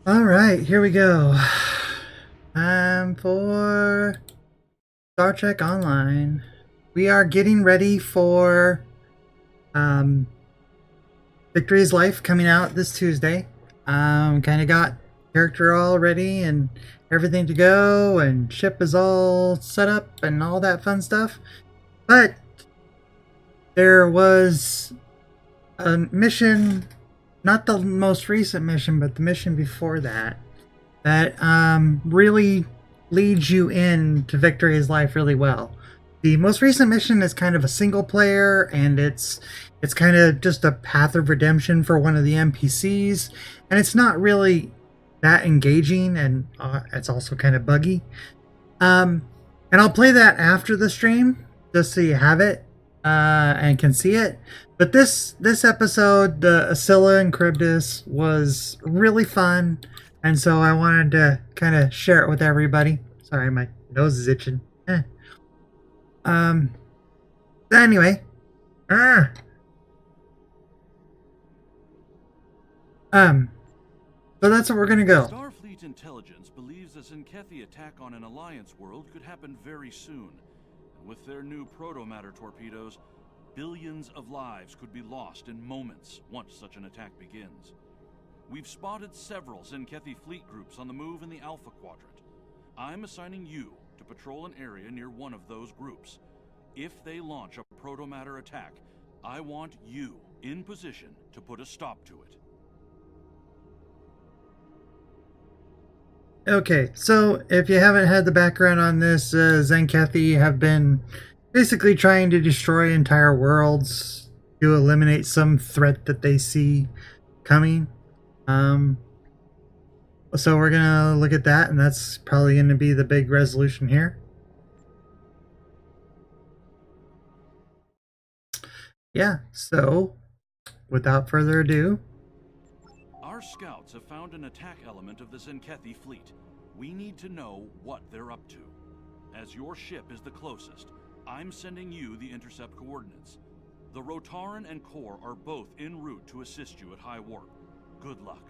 Alright, here we go. Time for Star Trek Online. We are getting ready for Victory is Life coming out this Tuesday. Kind of got character all ready and everything to go, and ship is all set up and all that fun stuff. But there was a mission, not the most recent mission, but the mission before that, that really leads you into Victory is Life really well. The most recent mission is kind of a single player, and it's kind of just a path of redemption for one of the NPCs, and it's not really that engaging, and it's also kind of buggy. And I'll play that after the stream just so you have it and can see it. But this episode, the Scylla and Charybdis, was really fun, and so I wanted to kind of share it with everybody. Sorry, my nose is itching. Anyway. So that's what we're gonna go. Starfleet intelligence believes a Zenkethi attack on an Alliance world could happen very soon. With their new proto-matter torpedoes, billions of lives could be lost in moments once such an attack begins. We've spotted several Zenkethi fleet groups on the move in the Alpha Quadrant. I'm assigning you to patrol an area near one of those groups. If they launch a proto-matter attack, I want you in position to put a stop to it. Okay, so if you haven't had the background on this, Zenkethi have been basically trying to destroy entire worlds to eliminate some threat that they see coming. So we're gonna look at that, and that's probably gonna be the big resolution here. Yeah, so without further ado, our scouts have found an attack element of the Zenkethi fleet. We need to know what they're up to. As your ship is the closest, I'm sending you the intercept coordinates. The Rotaran and Core are both en route to assist you at high warp. Good luck.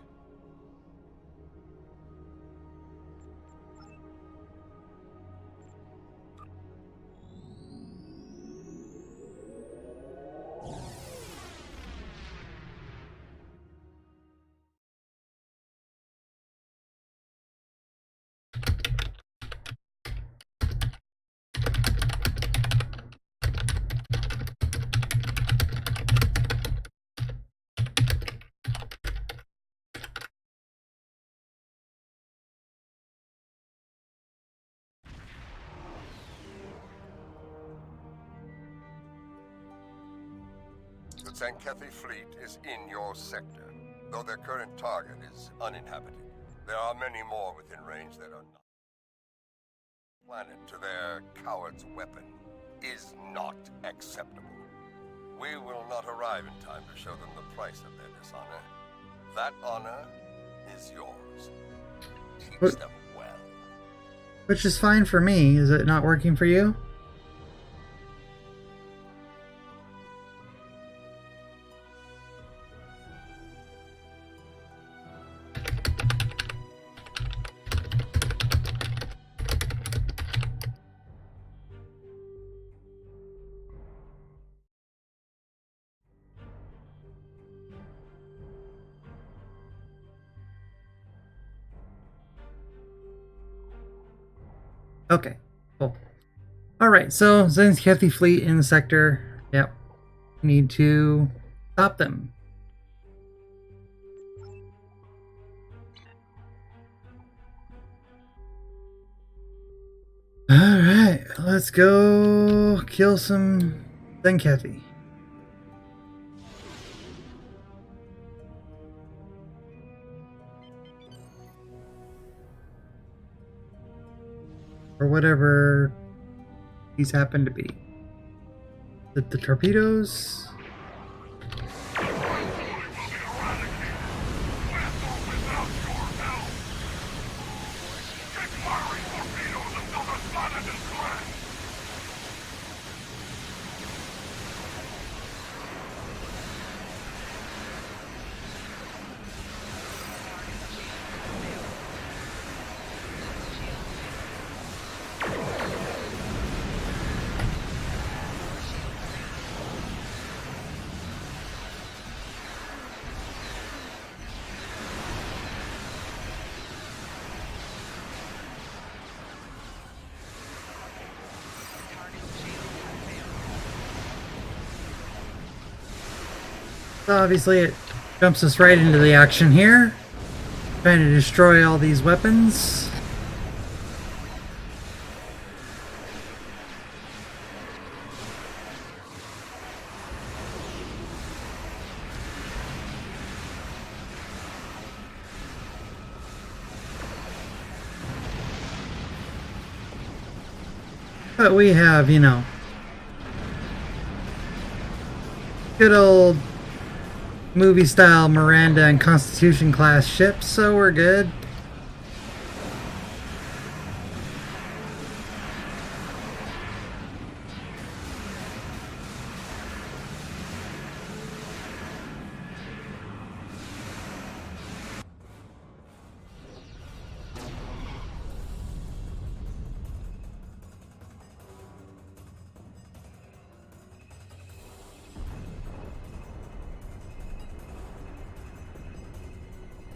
The Zenkethi fleet is in your sector, though their current target is uninhabited. There are many more within range that are not. Planet to their coward's weapon is not acceptable. We will not arrive in time to show them the price of their dishonor. That honor is yours. Teach them well. which is fine for me. Is it not working for you? Okay, cool. Alright, so Zenkethi fleet in the sector. Yep. Need to stop them. Alright, let's go kill some Zenkethi. Or whatever these happen to be. The torpedoes? So obviously it jumps us right into the action here. Trying to destroy all these weapons. But we have, you know, good old movie style Miranda and Constitution class ships, so we're good.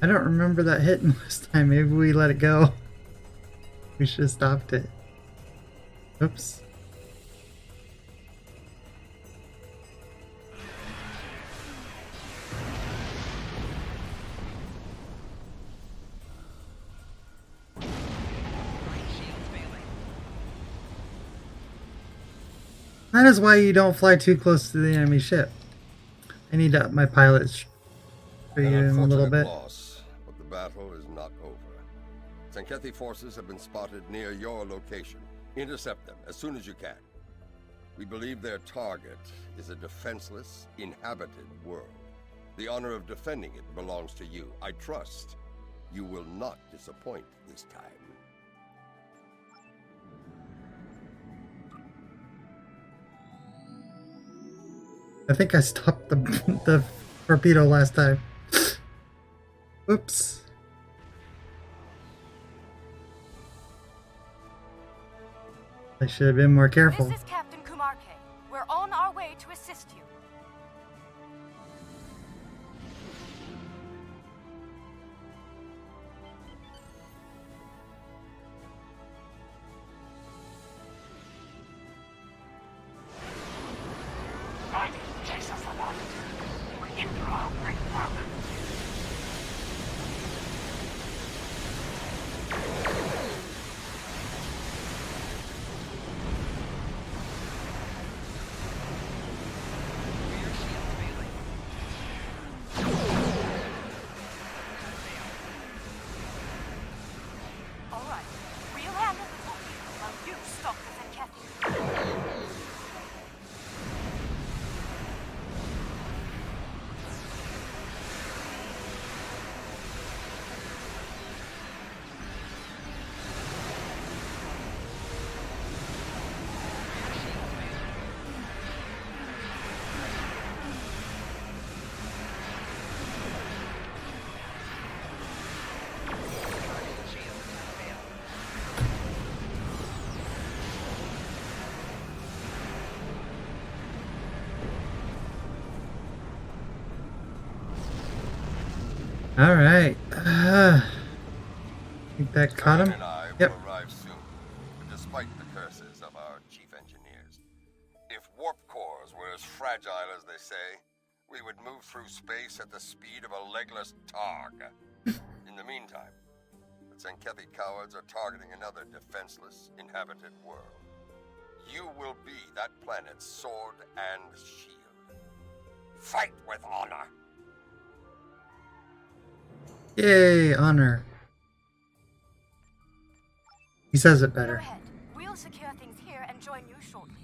I don't remember that hitting last time. Maybe we let it go. We should have stopped it. Oops. That is why you don't fly too close to the enemy ship. I need to up my pilots for you in a little bit. Loss, but the battle is not over. Sankethi forces have been spotted near your location. Intercept them as soon as you can. We believe their target is a defenseless, inhabited world. The honor of defending it belongs to you. I trust you will not disappoint this time. I think I stopped the torpedo last time. Oops. I should have been more careful. This is Captain Kumarke. We're on our way to assist you. All right. I think that caught him. And I Yep. will arrive soon, despite the curses of our chief engineers. If warp cores were as fragile as they say, we would move through space at the speed of a legless targ. In the meantime, the Sankethi cowards are targeting another defenseless, inhabited world. You will be that planet's sword and shield. Fight with honor! Yay, honor. He says it Go better. ahead. We'll secure things here and join you shortly.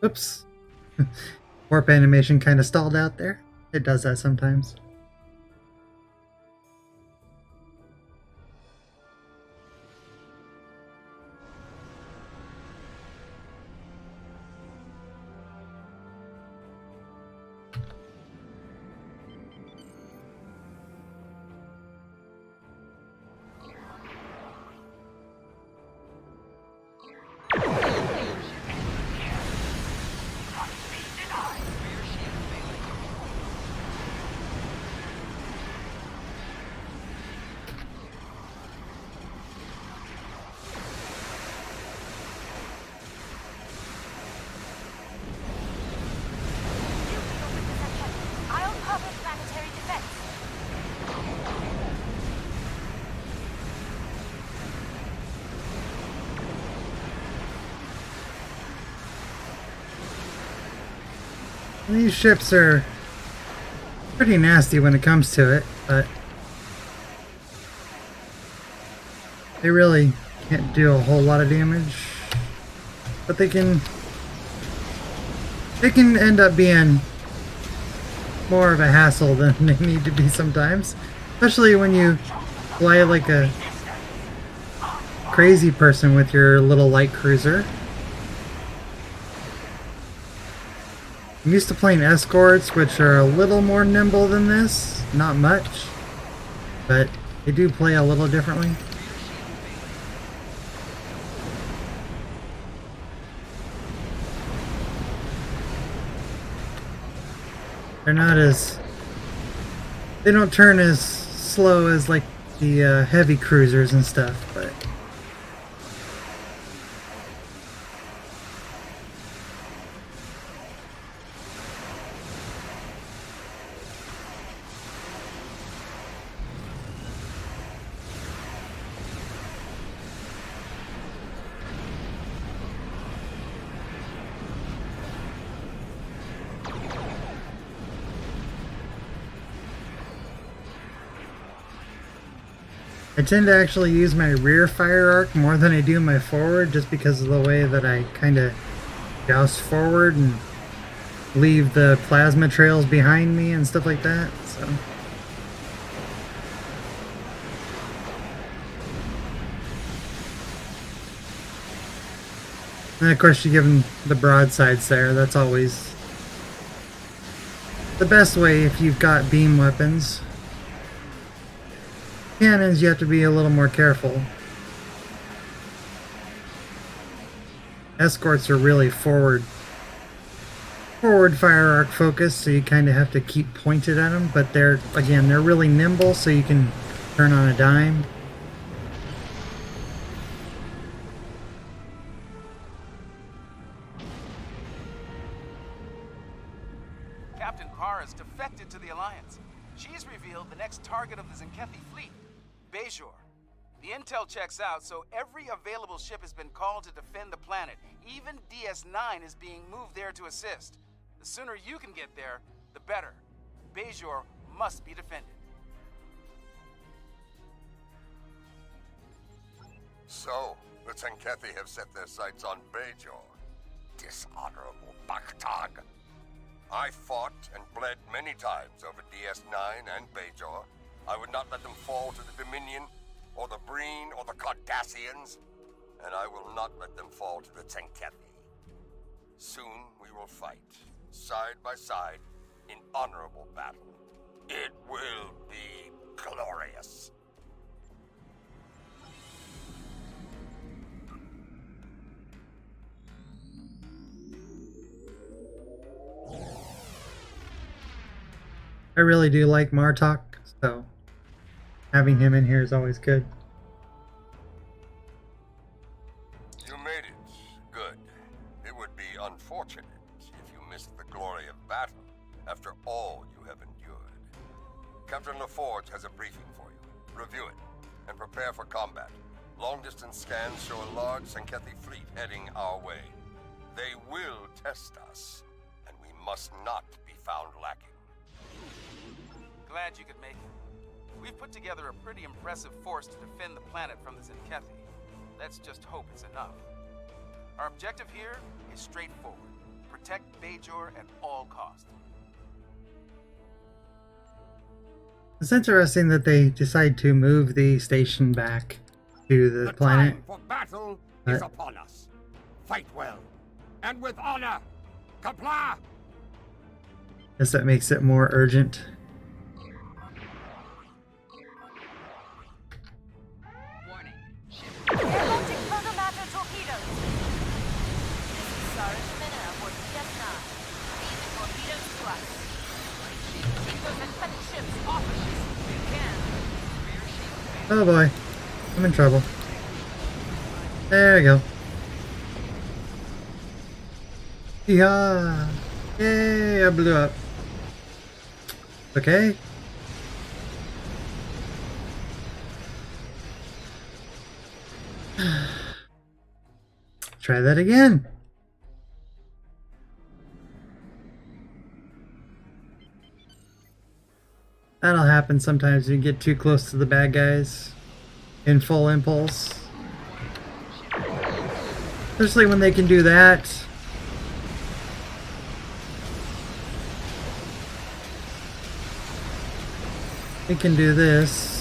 Oops. Warp animation kind of stalled out there. It does that sometimes. These ships are pretty nasty when it comes to it, but they really can't do a whole lot of damage. But they can end up being more of a hassle than they need to be sometimes. Especially when you fly like a crazy person with your little light cruiser. I'm used to playing escorts, which are a little more nimble than this. Not much, but they do play a little differently. They're not as... They don't turn as slow as like the heavy cruisers and stuff, but... I tend to actually use my rear fire arc more than I do my forward, just because of the way that I kind of joust forward and leave the plasma trails behind me and stuff like that. So. And of course you give them the broadsides there. That's always the best way if you've got beam weapons. Cannons, you have to be a little more careful. Escorts are really forward fire arc focused, so you kind of have to keep pointed at them, but they're really nimble, so you can turn on a dime. Captain Parr has defected to the Alliance. She's revealed the next target of the Zenkethi fleet, Bajor. The intel checks out, so every available ship has been called to defend the planet. Even DS9 is being moved there to assist. The sooner you can get there, the better. Bajor must be defended. So, the Zenkethi have set their sights on Bajor. Dishonorable Bakhtag. I fought and bled many times over DS9 and Bajor. I would not let them fall to the Dominion, or the Breen, or the Cardassians, and I will not let them fall to the Zenkethi. Soon we will fight, side by side, in honorable battle. It will be glorious. I really do like Martok, so having him in here is always good. You made it. Good. It would be unfortunate if you missed the glory of battle after all you have endured. Captain LaForge has a briefing for you. Review it and prepare for combat. Long-distance scans show a large Zenkethi fleet heading our way. They will test us, and we must not be found lacking. Glad you could make it. We've put together a pretty impressive force to defend the planet from the Zenkethi. Let's just hope it's enough. Our objective here is straightforward. Protect Bajor at all costs. It's interesting that they decide to move the station back to the planet. Time for battle is upon us. Fight well, and with honor. Kapla! Guess that makes it more urgent. They're launching protomatter torpedoes. This is Sarishman and aboard DS9. Feed the torpedoes to us. Keep those infected ships off of us if you can. Oh boy, I'm in trouble. There we go. Yeah, yay! I blew up. Okay. Try that again. That'll happen sometimes when you get too close to the bad guys in full impulse. Especially when they can do that. They can do this.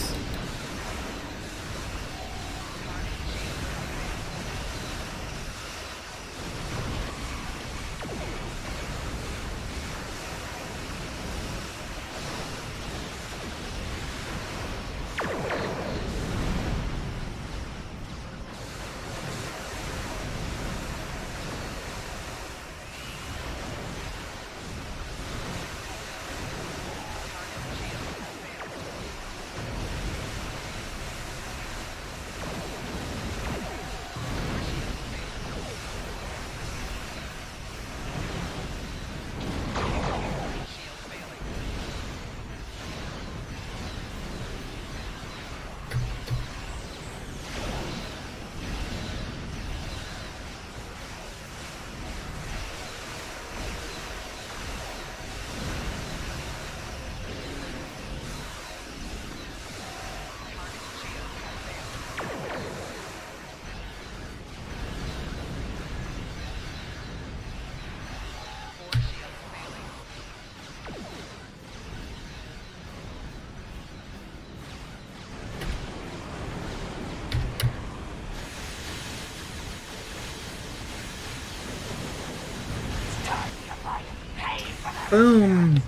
Boom.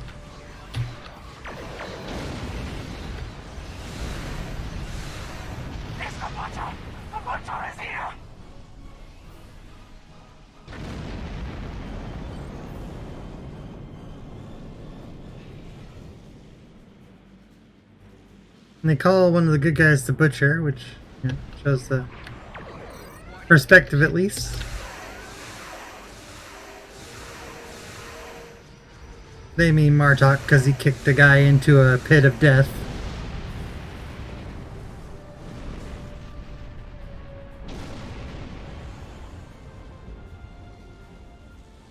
And they call one of the good guys the Butcher, which shows the perspective at least. They mean Martok because he kicked a guy into a pit of death.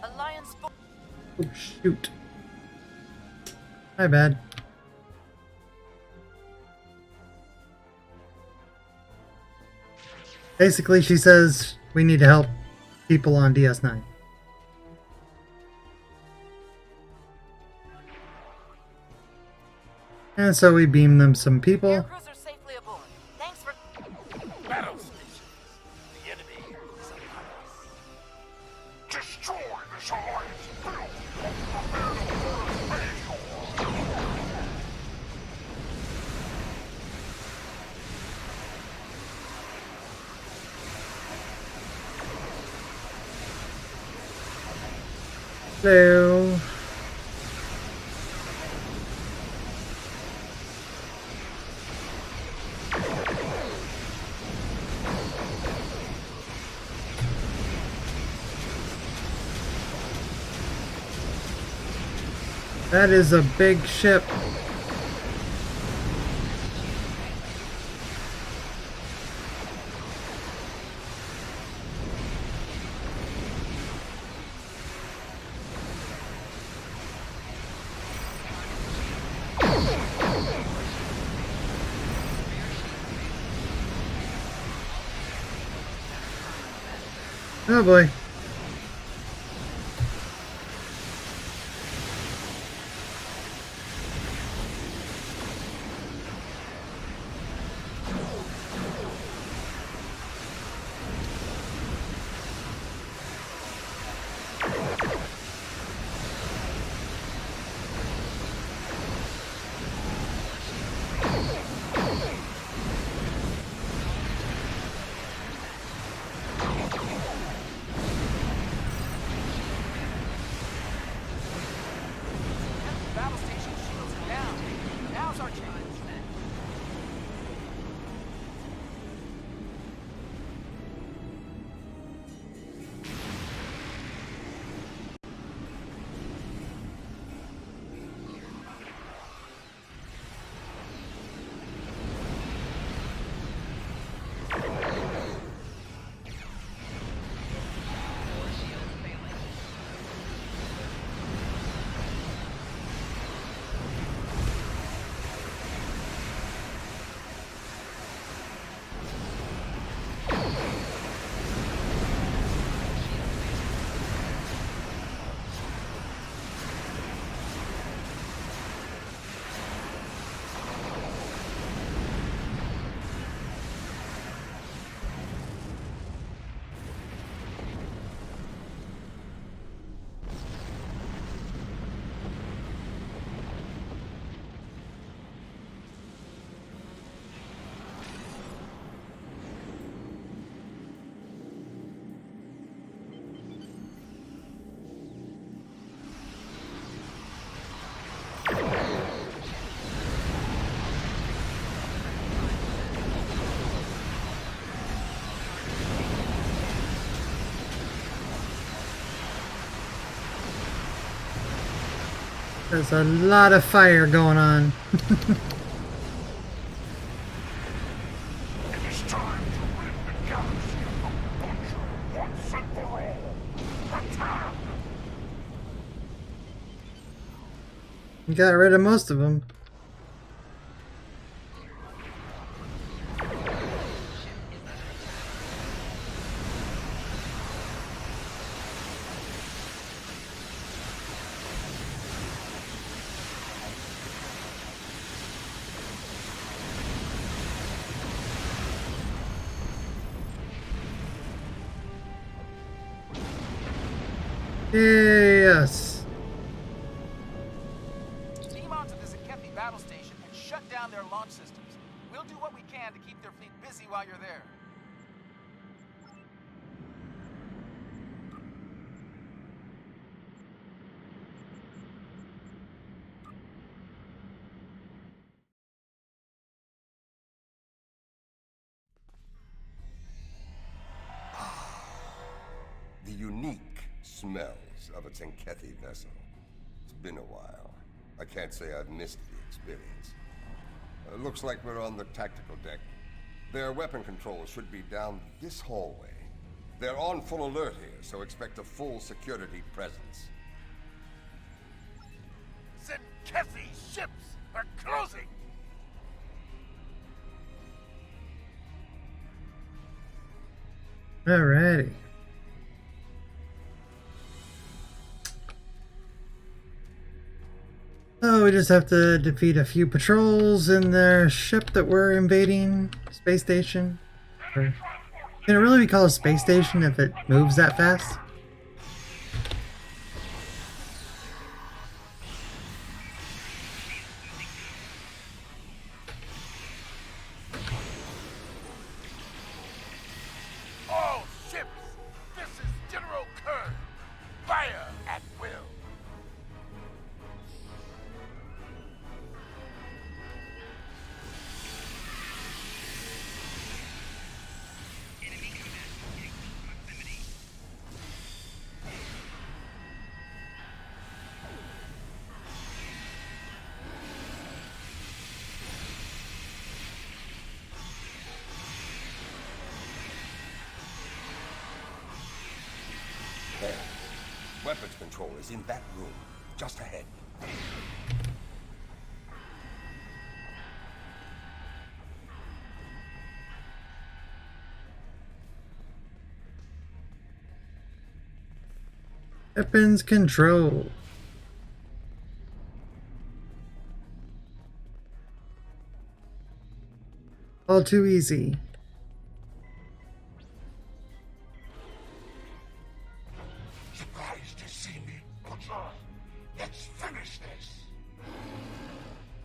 Alliance. Oh shoot. My bad. Basically, she says we need to help people on DS9. And so we beam them some people. Air cruiser safely aboard. Thanks for. Battle stations. The enemy is upon us. Destroy this alliance. Hello. That is a big ship. Oh boy. There's a lot of fire going on. It is time to rid the galaxy of the Butcher once and for all. Attack! You got rid of most of them. Yes. Steam onto the Zenkethi battle station and shut down their launch systems. We'll do what we can to keep their fleet busy while you're there. The unique smells of a Zenkethi vessel. It's been a while. I can't say I've missed the experience. Looks like we're on the tactical deck. Their weapon controls should be down this hallway. They're on full alert here, so expect a full security presence. Zenkethi ships are closing! Alrighty. So we just have to defeat a few patrols in their ship that we're invading. Space station. Or, can it really be called a space station if it moves that fast? All ships! This is General Kern! Fire at will! There. Weapons control is in that room, just ahead. Weapons control. All too easy. Surprised to see me, Butcher. Let's finish this.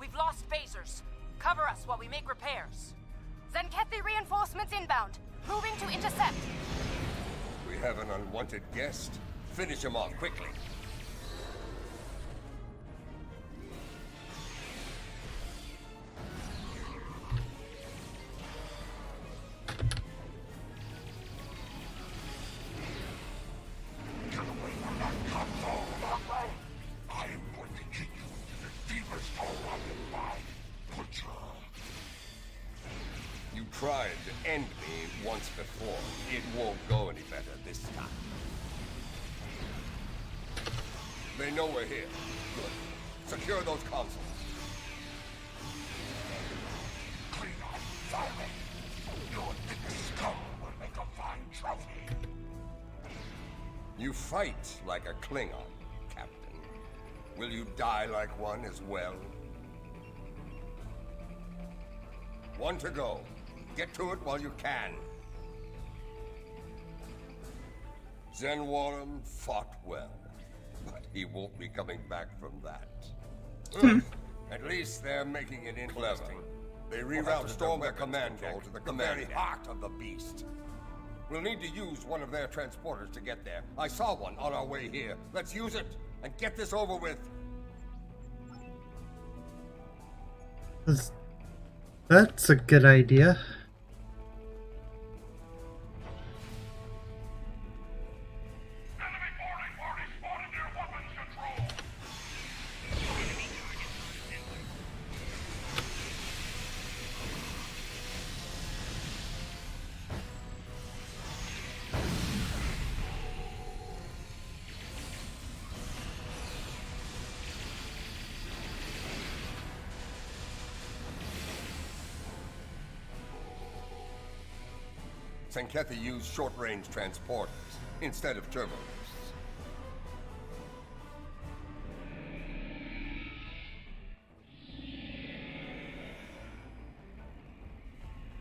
We've lost phasers. Cover us while we make repairs. Zenkethi reinforcements inbound. Moving to intercept. We have an unwanted guest. Finish him off quickly. Get away from that console, Rockwell. I am going to kick you into the deepest hole I can find, Butcher. You tried to end me once before. It won't go any better this time. They know we're here. Good. Secure those consoles. Clean up, Simon. Your thick skull will make a fine trophy. You fight like a Klingon, Captain. Will you die like one as well? One to go. Get to it while you can. Zenwarum fought well, but he won't be coming back from that. At least they're making it interesting. They reroute Stormbear command control to the very heart of the beast. We'll need to use one of their transporters to get there. I saw one on our way here. Let's use it and get this over with. That's a good idea. Enemy boarding party spotted near weapons control. Zenkethi use short-range transporters instead of turbo boosts.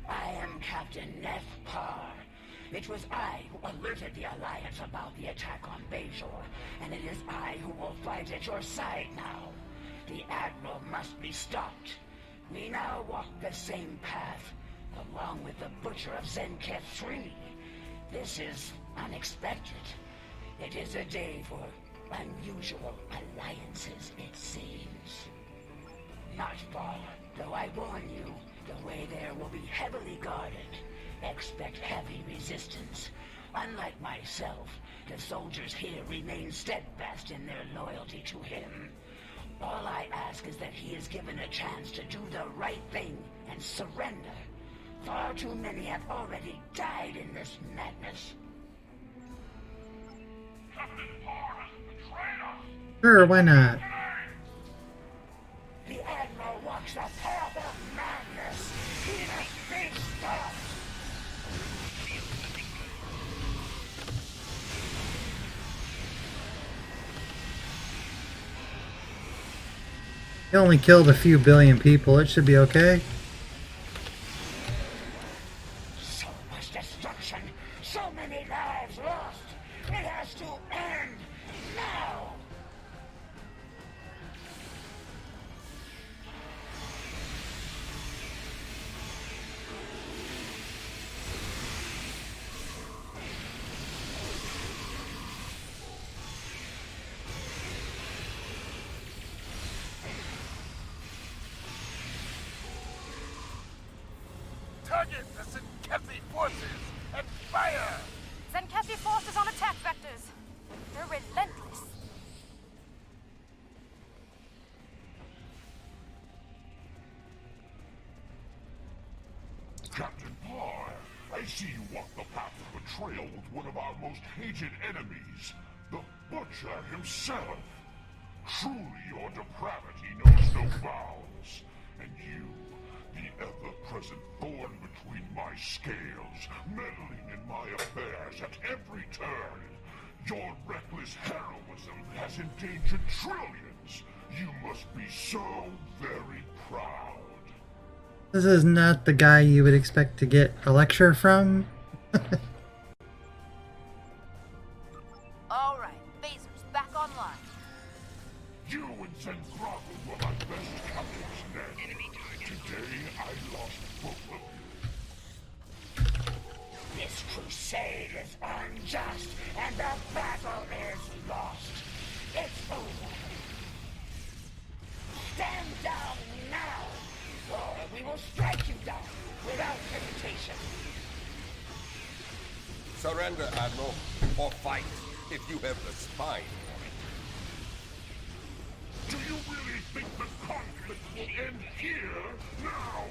I am Captain Neth Parr. It was I who alerted the Alliance about the attack on Bajor, and it is I who will fight at your side now. The Admiral must be stopped. We now walk the same path, along with the Butcher of Zenketh 3. This is unexpected. It is a day for unusual alliances, it seems. Not far, though I warn you, the way there will be heavily guarded. Expect heavy resistance. Unlike myself, the soldiers here remain steadfast in their loyalty to him. All I ask is that he is given a chance to do the right thing and surrender. Far too many have already died in this madness. Captain Parr has betrayed us! Sure, why not? The Admiral walks the path of madness. He must be stopped. He only killed a few billion people. It should be okay. So much destruction, so many lives lost. It has to end now. Target the Zenkethi forces and fire! Zenkethi forces on attack vectors. They're relentless. Captain Parr, I see you walk the path of betrayal with one of our most hated enemies, the Butcher himself. Truly, your depravity knows no bounds. And you, the ever-present thorn between my scales, meddling in my affairs at every turn. Your reckless heroism has endangered trillions. You must be so very proud. This is not the guy you would expect to get a lecture from. All right, Phasers back online. You and Zenthrago were my best captains, Ned. Today, I lost both of you. This crusade is unjust, and the battle is lost. It's over. Stand down now, or we will strike you down without hesitation. Surrender, Admiral, or fight if you have the spine for it. Do you really think the conflict will end here, now?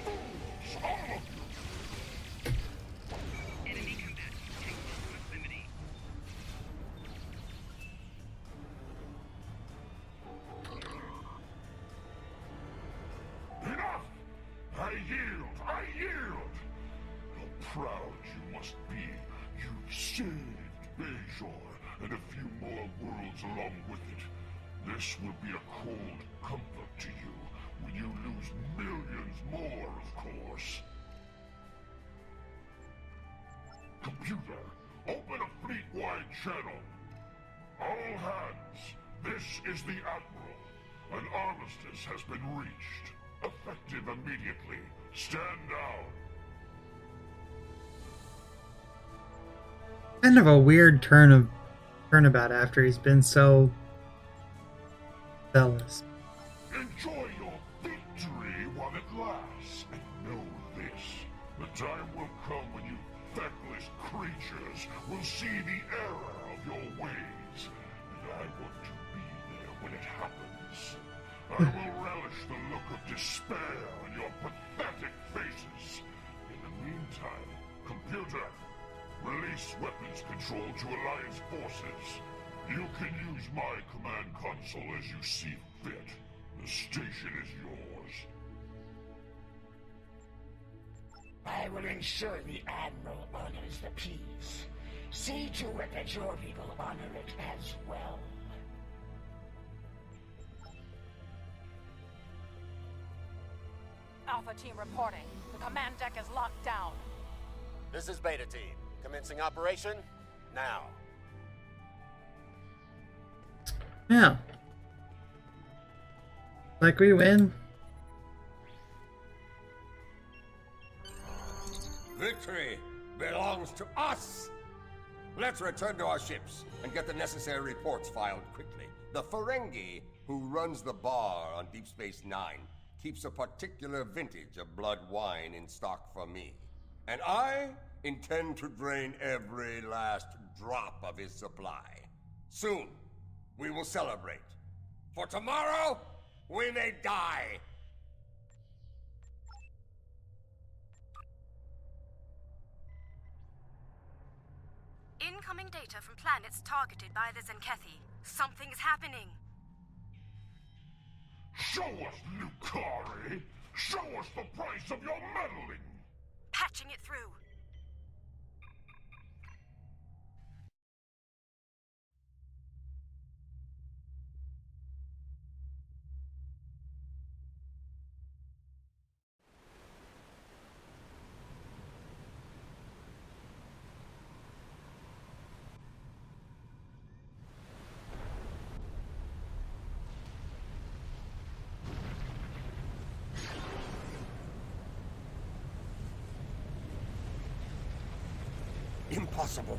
Fools, all of you! Enough! I yield! I yield! How proud you must be. You've saved Bajor and a few more worlds along with it. This will be a cold comfort to you when you lose millions more, of course. Computer, open a fleet-wide channel. All hands, this is the Admiral. An armistice has been reached. Effective immediately. Stand down. Kind of a weird turnabout after he's been so zealous. Enjoy your victory while it lasts. And know this. The time will come when you feckless creatures will see the error of your ways. And I want to be there when it happens. I will relish the look of despair on your pathetic faces. In the meantime, computer, release weapons control to Alliance forces. You can use my command console as you see fit. The station is yours. I will ensure the Admiral honors the peace. See to it that your people honor it as well. Alpha team reporting. The command deck is locked down. This is Beta Team. Commencing operation now. Yeah. Like we win. Victory belongs to us! Let's return to our ships and get the necessary reports filed quickly. The Ferengi, who runs the bar on Deep Space Nine, keeps a particular vintage of blood wine in stock for me. And I intend to drain every last drop of his supply. Soon, we will celebrate. For tomorrow, we may die. Incoming data from planets targeted by the Zenkethi. Something's happening. Show us, Lucari! Show us the price of your meddling! Patching it through. Impossible.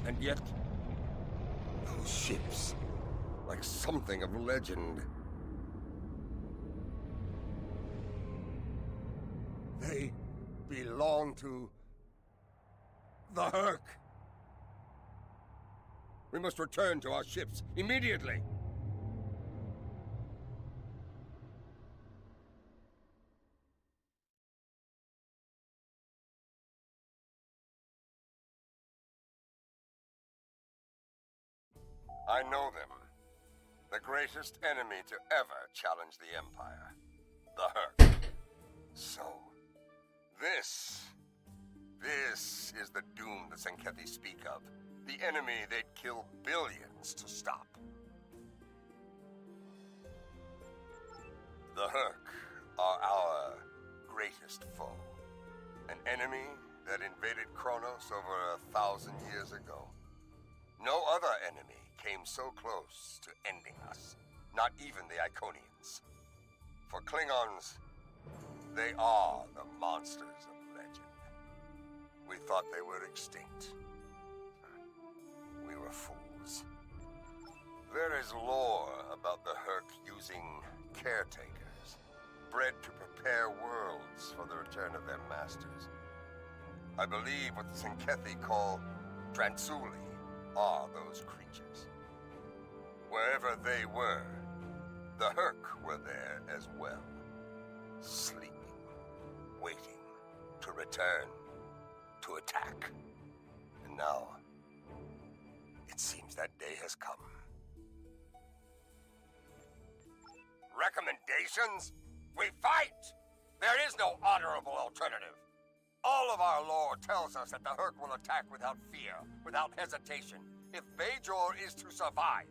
And yet, those ships, like something of legend. They belong to the Herc. We must return to our ships immediately. I know them. The greatest enemy to ever challenge the Empire. The Herc. So, this is the doom the Zenkethi speak of. The enemy they'd kill billions to stop. The Herc are our greatest foe. An enemy that invaded Kronos over 1,000 years ago. No other enemy came so close to ending us. Not even the Iconians. For Klingons, they are the monsters of legend. We thought they were extinct. We were fools. There is lore about the Herc using caretakers, bred to prepare worlds for the return of their masters. I believe what the Zenkethi call Transuli are those creatures. Wherever they were, the Herc were there as well. Sleeping, waiting to return, to attack. And now, it seems that day has come. Recommendations? We fight! There is no honorable alternative. All of our lore tells us that the Herc will attack without fear, without hesitation. If Bajor is to survive,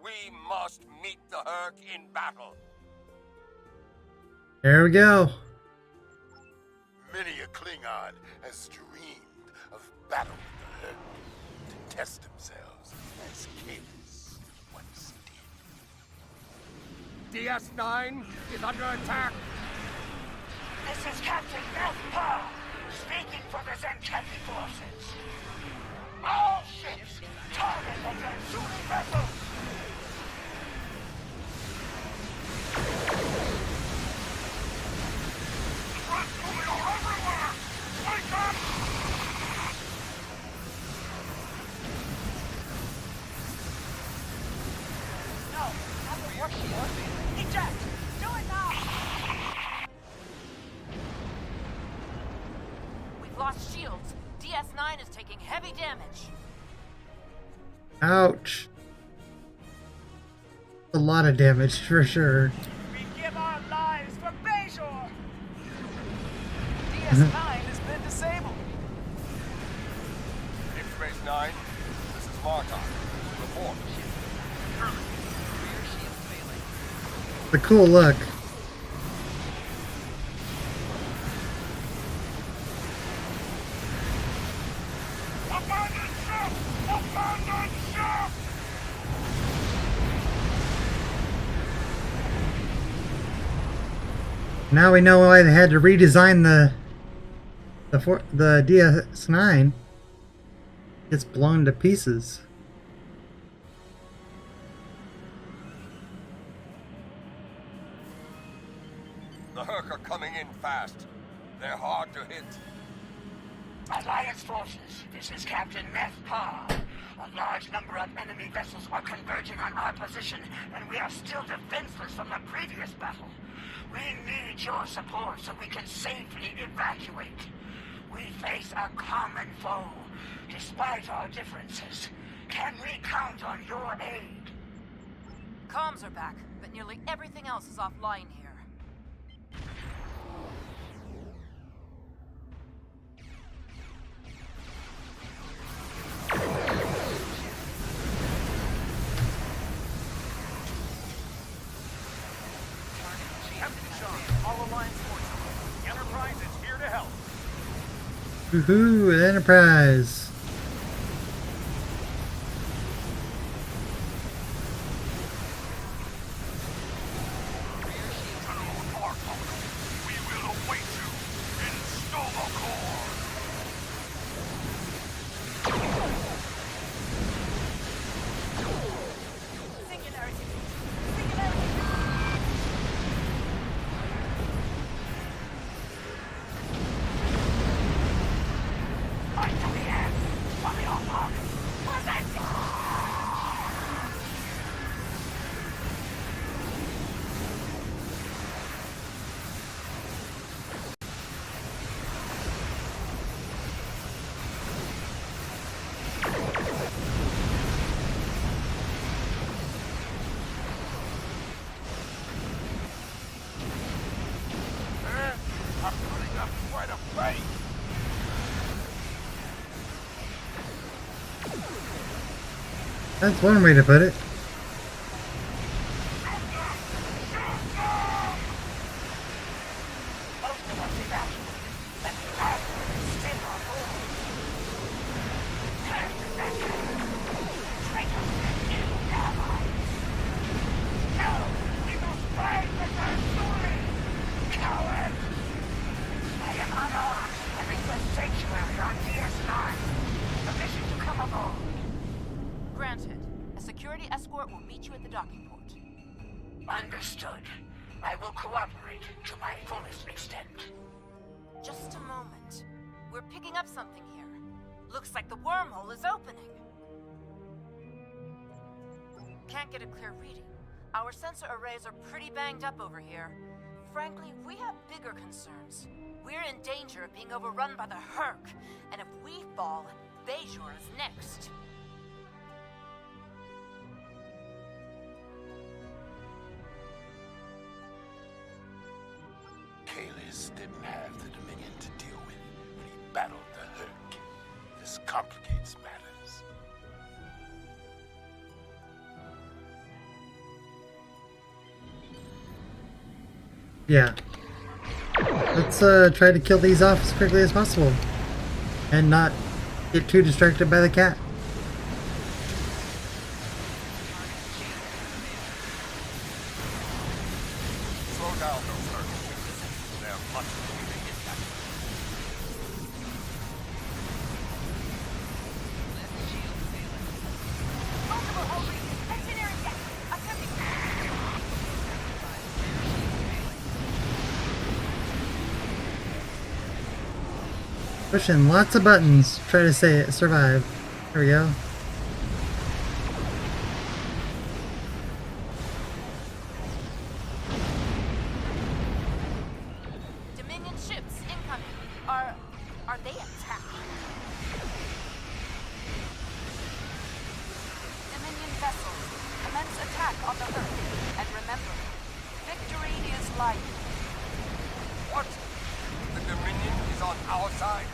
we must meet the Herc in battle. There we go. Many a Klingon has dreamed of battle with the Herc to test themselves as kings once did. DS9 is under attack. This is Captain Nethpa, speaking for the Zenkethi forces. All ships, target the Transuli vessels! Transuli are everywhere! Wake up! No, hasn't worked before. Eject! Do it now! We've lost shields. DS9 is taking heavy damage. Ouch. A lot of damage for sure. We give our lives for Bajor! DS9 has been Sparta. Report. The cool look. Now we know why they had to redesign the DS9. It's blown to pieces. The Herc are coming in fast. They're hard to hit. Alliance forces, this is Captain Neth Parr. A large number of enemy vessels are converging on our position, and we are still defenseless from the previous battle. We need your support so we can safely evacuate. We face a common foe, despite our differences. Can we count on your aid? Comms are back, but nearly everything else is offline here. Woohoo, an Enterprise! That's one way to put it. Granted. A security escort will meet you at the docking port. Understood. I will cooperate to my fullest extent. Just a moment. We're picking up something here. Looks like the wormhole is opening. Can't get a clear reading. Our sensor arrays are pretty banged up over here. Frankly, we have bigger concerns. We're in danger of being overrun by the Herc, and if we fall, Bajor is next. Kalis didn't have the Dominion to deal with when he battled the Herc. This complicates matters. Yeah. Let's try to kill these off as quickly as possible. And not get too distracted by the cat. Slow down those Hercs. They're much more than impact. Pushing lots of buttons. Try to say it. Survive. There we go. Dominion ships incoming. Are they attacking? Dominion vessels, commence attack on the Earth. And remember, victory is life. What? The Dominion is on our side?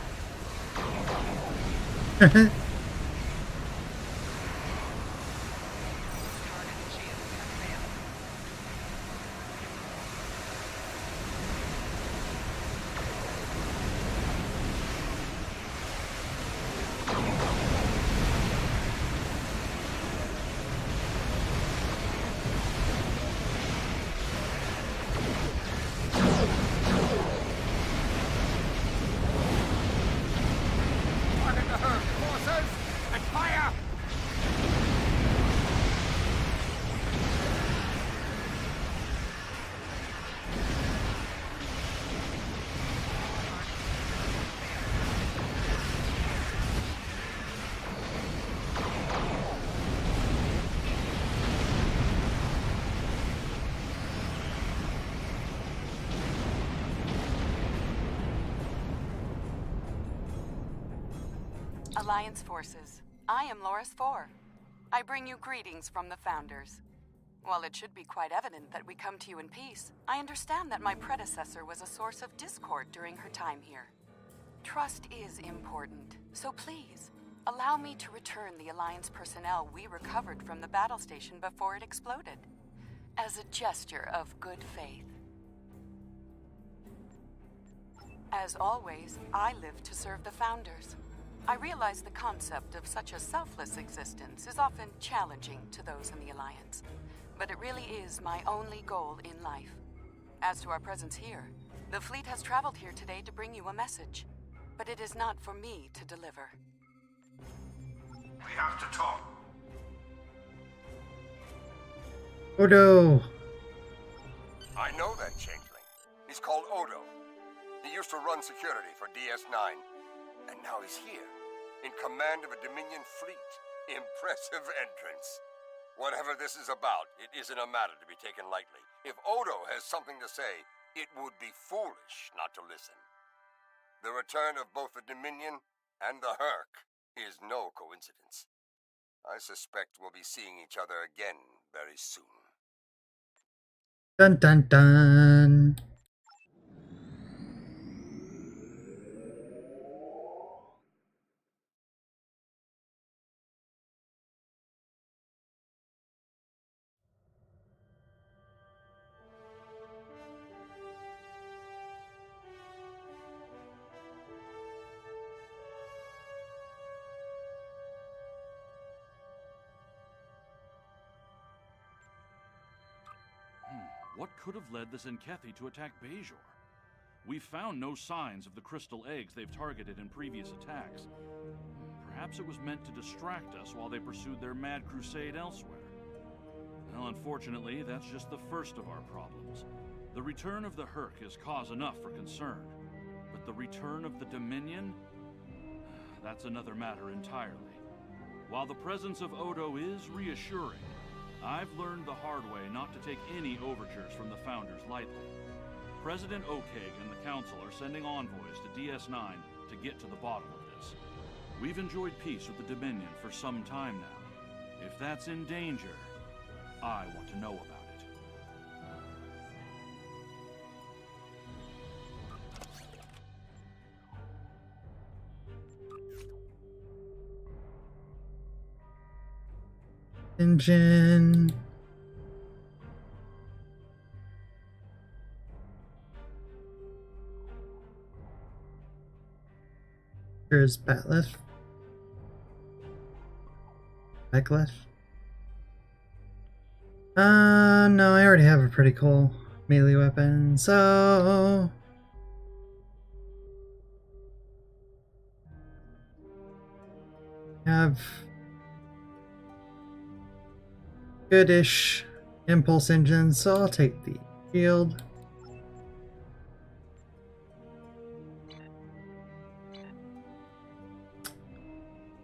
Alliance forces. I am Loris 4. I bring you greetings from the Founders. While it should be quite evident that we come to you in peace, I understand that my predecessor was a source of discord during her time here. Trust is important, so please, allow me to return the Alliance personnel we recovered from the battle station before it exploded, as a gesture of good faith. As always, I live to serve the Founders. I realize the concept of such a selfless existence is often challenging to those in the Alliance, but it really is my only goal in life. As to our presence here, the fleet has traveled here today to bring you a message, but it is not for me to deliver. We have to talk. Odo. I know that changeling. He's called Odo. He used to run security for DS9. And now he's here, in command of a Dominion fleet. Impressive entrance. Whatever this is about, it isn't a matter to be taken lightly. If Odo has something to say, it would be foolish not to listen. The return of both the Dominion and the Herc is no coincidence. I suspect we'll be seeing each other again very soon. Dun dun dun. What could have led the Zenkethi to attack Bajor? We've found no signs of the crystal eggs they've targeted in previous attacks. Perhaps it was meant to distract us while they pursued their mad crusade elsewhere. Well, unfortunately, that's just the first of our problems. The return of the Herc is cause enough for concern. But the return of the Dominion? That's another matter entirely. While the presence of Odo is reassuring, I've learned the hard way not to take any overtures from the Founders lightly. President Okeg and the Council are sending envoys to DS9 to get to the bottom of this. We've enjoyed peace with the Dominion for some time now. If that's in danger, I want to know about it. Engine. Here's Batleth. Backleth. No, I already have a pretty cool melee weapon, so have goodish impulse engine, so I'll take the shield.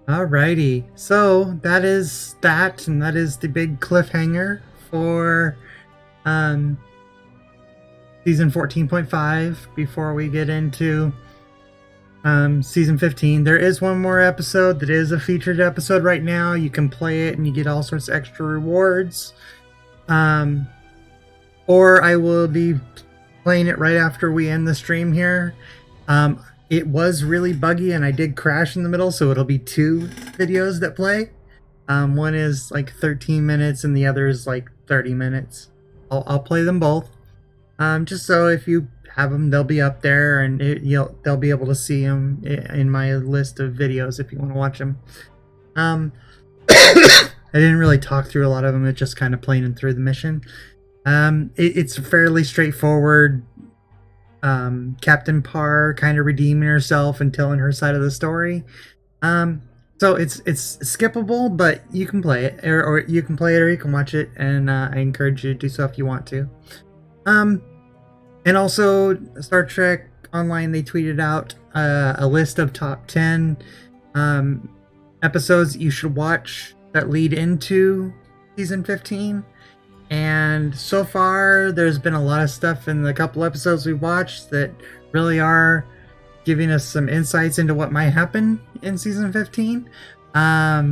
Alrighty, so that is that, and that is the big cliffhanger for season 14.5 before we get into season 15. There is one more episode that is a featured episode right now. You can play it and you get all sorts of extra rewards. Or I will be playing it right after we end the stream here. It was really buggy and I did crash in the middle, so it'll be two videos that play. One is like 13 minutes and the other is like 30 minutes. I'll play them both. Just so if you have them, they'll be up there and they'll be able to see them in my list of videos if you want to watch them. I didn't really talk through a lot of them, it's just kind of playing them through the mission. It's fairly straightforward. Captain Parr kind of redeeming herself and telling her side of the story. So it's skippable, but you can play it, or you can play it, or you can watch it, and I encourage you to do so if you want to. And also Star Trek Online, they tweeted out a list of top 10 episodes you should watch that lead into season 15. And so far, there's been a lot of stuff in the couple episodes we watched that really are giving us some insights into what might happen in season 15.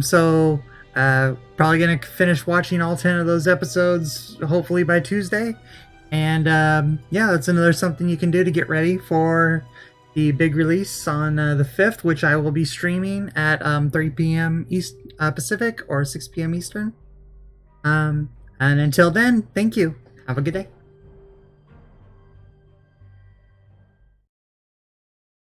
So probably gonna finish watching all 10 of those episodes hopefully by Tuesday. And yeah, that's another something you can do to get ready for the big release on the 5th, which I will be streaming at 3 p.m. Pacific or 6 p.m. Eastern. And until then, thank you. Have a good day.